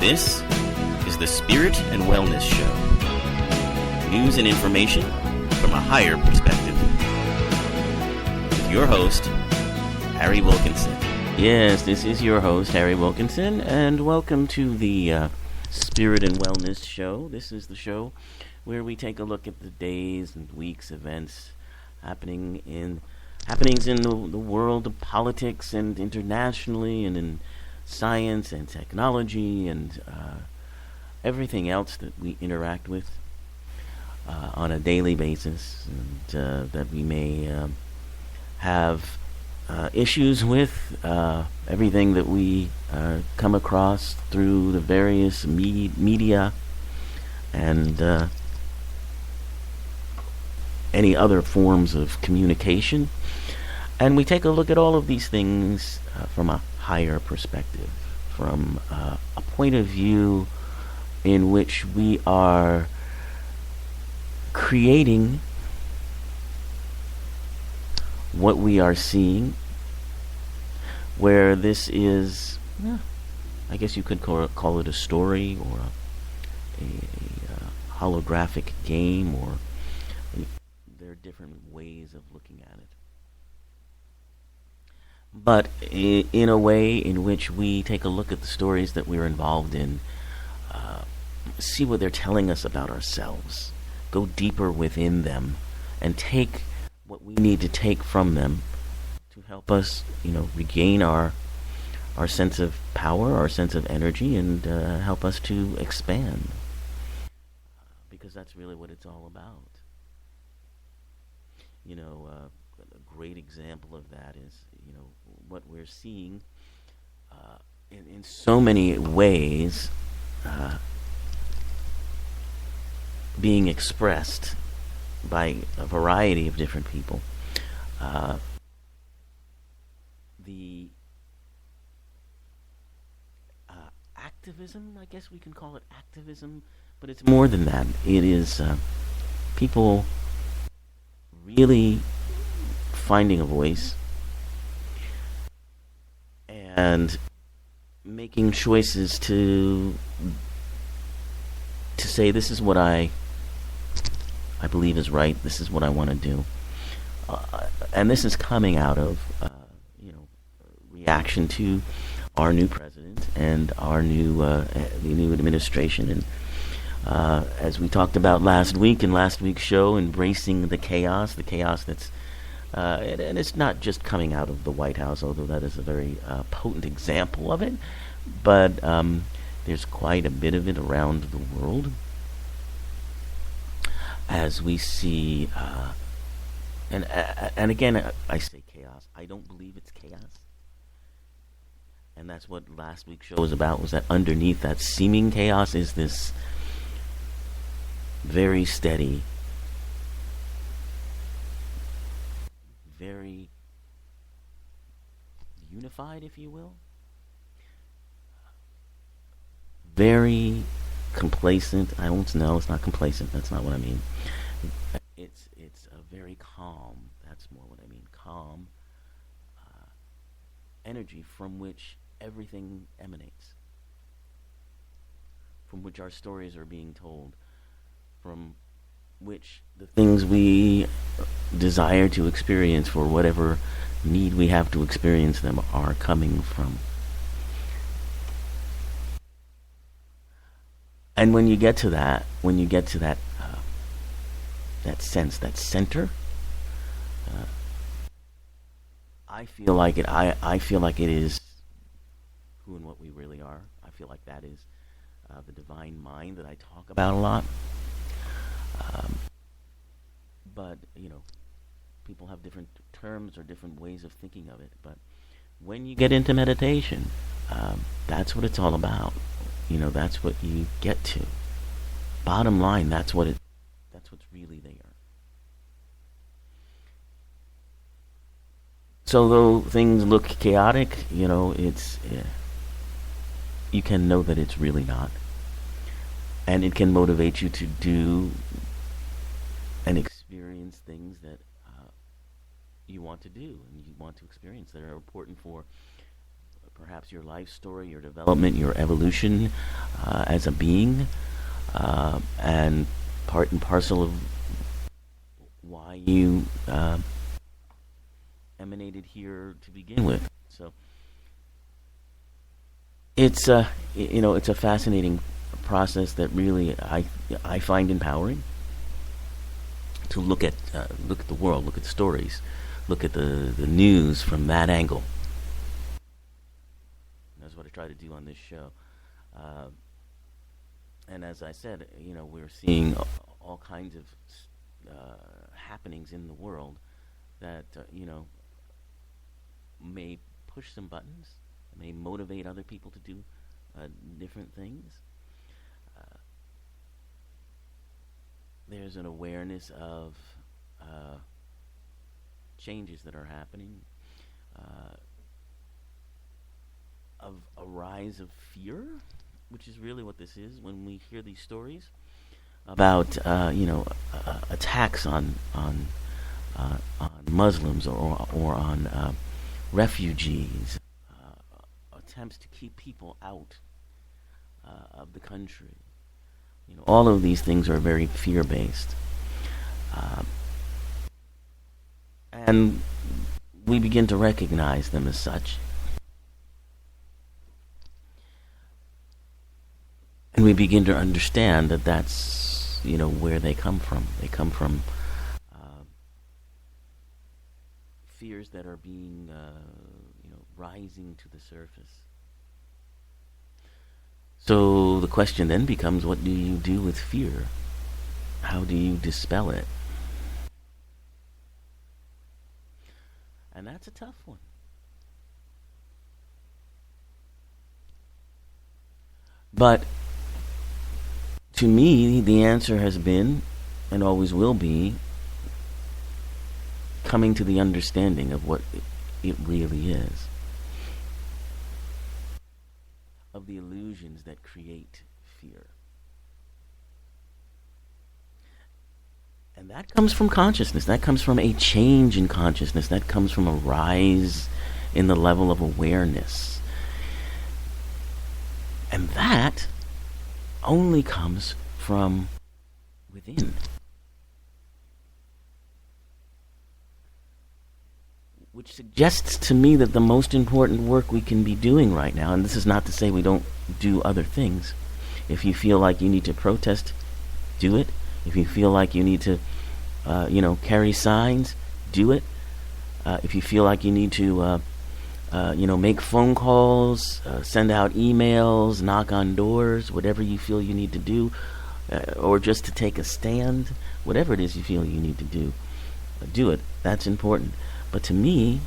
This is the Spirit and Wellness Show. News and information from a higher perspective. With your host, Harry Wilkinson. Yes, this is your host, Harry Wilkinson, and welcome to the Spirit and Wellness Show. This is the show where we take a look at the days and weeks, events happenings in the world of politics and internationally and in science and technology and everything else that we interact with on a daily basis, and that we may have issues with, everything that we come across through the various media and any other forms of communication. And we take a look at all of these things from a higher perspective, from a point of view in which we are creating what we are seeing, where this is, I guess you could call it a story or a holographic game, or there are different ways of looking at it. But in a way in which we take a look at the stories that we're involved in, see what they're telling us about ourselves, go deeper within them, and take what we need to take from them to help us, regain our sense of power, our sense of energy, and help us to expand. Because that's really what it's all about. A great example of that is, what we're seeing in so many ways being expressed by a variety of different people. The activism, I guess we can call it activism, but it's more than that. It is people really finding a voice and making choices to say, this is what I believe is right, this is what I want to do. And this is coming out of reaction to our new president and our the new administration. And as we talked about last week in last week's show, embracing the chaos that's and it's not just coming out of the White House, although that is a very potent example of it, but there's quite a bit of it around the world as we see, and again, I say chaos. I don't believe it's chaos. And that's what last week's show was about, was that underneath that seeming chaos is this very steady, very unified, if you will, very complacent. I don't know, it's not complacent, that's not what I mean. It's a very calm, that's more what I mean, calm energy from which everything emanates, from which our stories are being told, from which the things we desire to experience for whatever need we have to experience them are coming from. And when you get to that sense, that center, I feel like it is who and what we really are. I feel like that is the divine mind that I talk about a lot. But people have different terms or different ways of thinking of it. But when you get into meditation, that's what it's all about. That's what you get to. Bottom line, that's what's really there. So though things look chaotic, it's you can know that it's really not, and it can motivate you to do and experience things that you want to do and you want to experience that are important for perhaps your life story, your development, your evolution as a being, and part and parcel of why you emanated here to begin with. So it's it's a fascinating process that really I find empowering to look at the world, look at the stories, look at the news from that angle. That's what I try to do on this show. And as I said, we're seeing all kinds of happenings in the world that may push some buttons, may motivate other people to do different things. There's an awareness of changes that are happening, of a rise of fear, which is really what this is. When we hear these stories about attacks on Muslims or on refugees, attempts to keep people out of the country. All of these things are very fear-based. And we begin to recognize them as such. And we begin to understand that that's, where they come from. They come from fears that are being, rising to the surface. So the question then becomes, what do you do with fear? How do you dispel it? And that's a tough one. But to me, the answer has been, and always will be, coming to the understanding of what it really is. Of the illusions that create fear. And that comes from consciousness. That comes from a change in consciousness. That comes from a rise in the level of awareness. And that only comes from within. Which suggests to me that the most important work we can be doing right now, and this is not to say we don't do other things. If you feel like you need to protest, do it. If you feel like you need to, carry signs, do it. If you feel like you need to, make phone calls, send out emails, knock on doors, whatever you feel you need to do, or just to take a stand, whatever it is you feel you need to do it. That's important. But to me,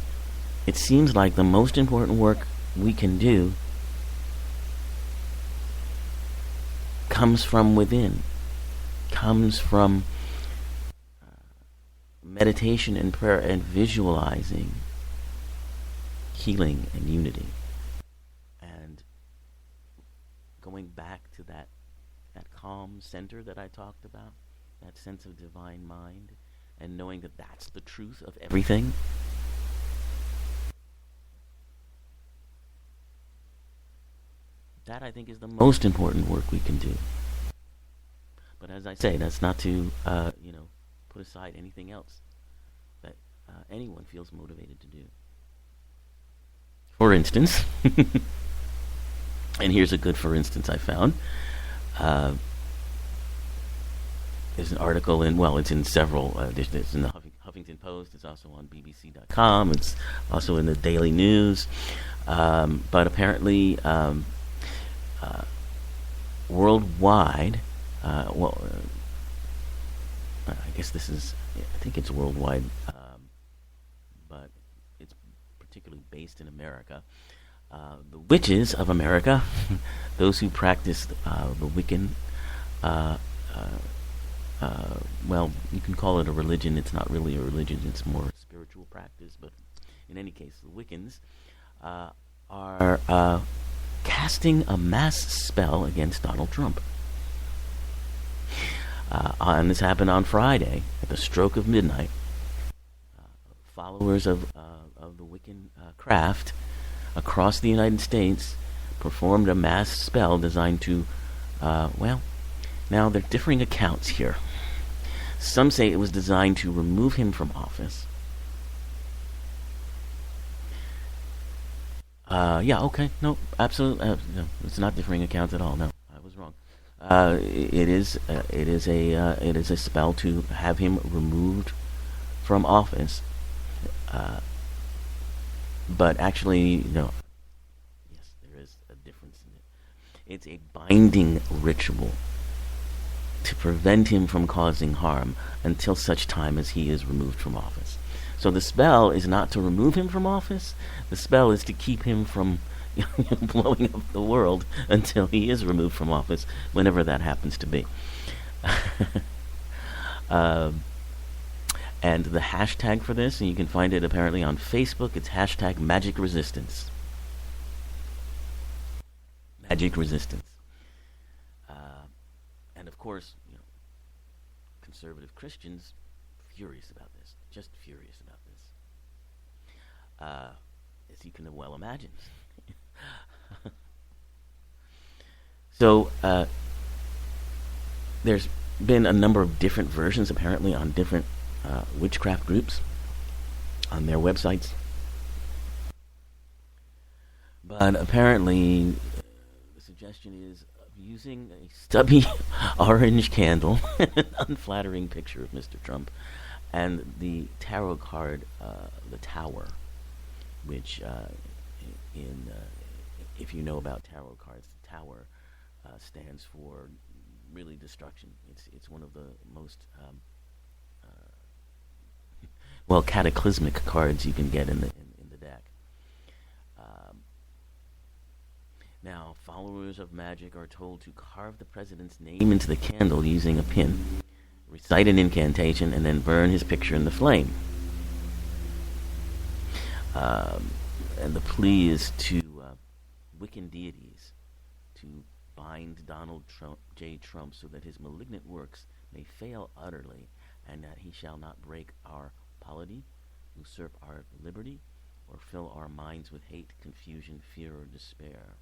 it seems like the most important work we can do comes from within, comes from meditation and prayer and visualizing healing and unity. And going back to that calm center that I talked about, that sense of divine mind, and knowing that that's the truth of everything. That, I think, is the most important work we can do. But as I say, that's not to, put aside anything else that anyone feels motivated to do. For instance, and here's a good for instance I found. There's an article it's in several, there's in the Huffington Post, it's also on BBC.com, it's also in the Daily News, but apparently worldwide, I guess I think it's worldwide, but it's particularly based in America. The witches of America, those who practice the Wiccan, you can call it a religion. It's not really a religion. It's more a spiritual practice. But in any case, the Wiccans are casting a mass spell against Donald Trump. And this happened on Friday at the stroke of midnight. Followers of the Wiccan craft across the United States performed a mass spell designed to, well, now there are differing accounts here. Some say it was designed to remove him from office. Yeah, okay, no, absolutely, no, it's not differing accounts at all. No, I was wrong. It is a spell to have him removed from office. Uh, but actually, no. Yes, there is a difference in it. It's a binding ritual to prevent him from causing harm until such time as he is removed from office. So the spell is not to remove him from office. The spell is to keep him from blowing up the world until he is removed from office, whenever that happens to be. um, and the hashtag for this, and you can find it apparently on Facebook, it's hashtag Magic Resistance. Magic Resistance. And of course, conservative Christians furious about this, just furious about this, as you can well imagine. So there's been a number of different versions, apparently, on different witchcraft groups on their websites. But apparently, the suggestion is of using a stubby orange candle, an unflattering picture of Mr. Trump, and the tarot card, the Tower, which, if you know about tarot cards, the Tower stands for really destruction. It's one of the most cataclysmic cards you can get in the deck. Now, followers of magic are told to carve the president's name into the candle using a pin, recite an incantation, and then burn his picture in the flame. And the plea is to Wiccan deities to bind Donald J. Trump so that his malignant works may fail utterly, and that he shall not break our polity, usurp our liberty, or fill our minds with hate, confusion, fear, or despair.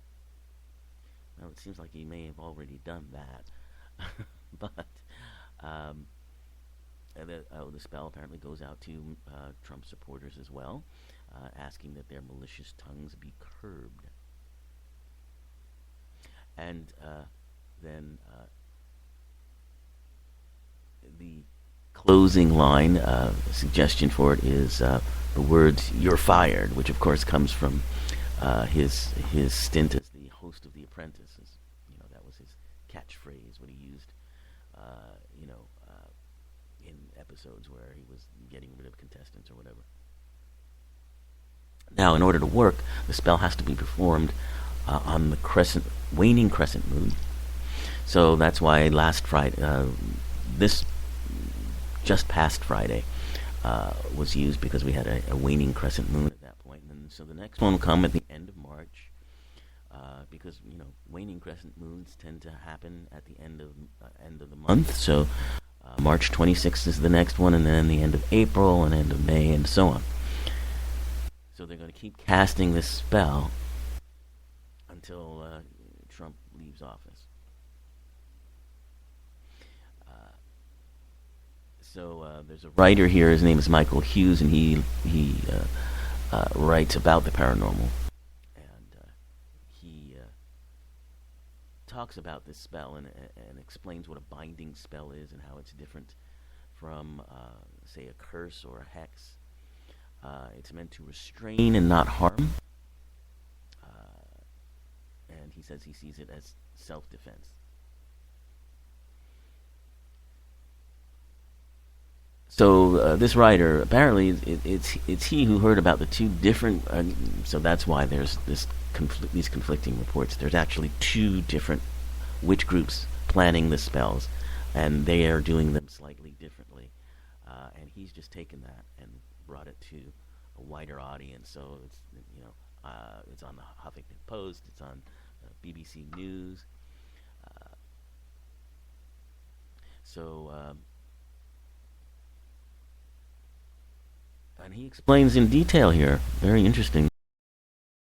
Well, it seems like he may have already done that. But the spell apparently goes out to Trump supporters as well, asking that their malicious tongues be curbed. And then the closing line suggestion for it is the words "You're fired," which of course comes from his stint as the host of The Apprentice. That was his catchphrase, what he used, in episodes where he was getting rid of contestants or whatever. Now, in order to work, the spell has to be performed on the waning crescent moon. So that's why last Friday, this just past Friday, was used, because we had a waning crescent moon at that point. And so the next one will come at the end of March, because waning crescent moons tend to happen at the end of the month. So March 26th is the next one, and then the end of April and end of May, and so on. So they're going to keep casting this spell until Trump leaves office. So there's a writer here. His name is Michael Hughes, and he writes about the paranormal, and he talks about this spell and explains what a binding spell is and how it's different from, say, a curse or a hex. It's meant to restrain and not harm. And he says he sees it as self-defense. So this writer, apparently, it's he who heard about the two different. So that's why there's these conflicting reports. There's actually two different witch groups planning the spells, and they are doing them slightly differently. And he's just taken that and brought it to a wider audience. So it's on the Huffington Post, it's on BBC News. And he explains in detail here, very interesting,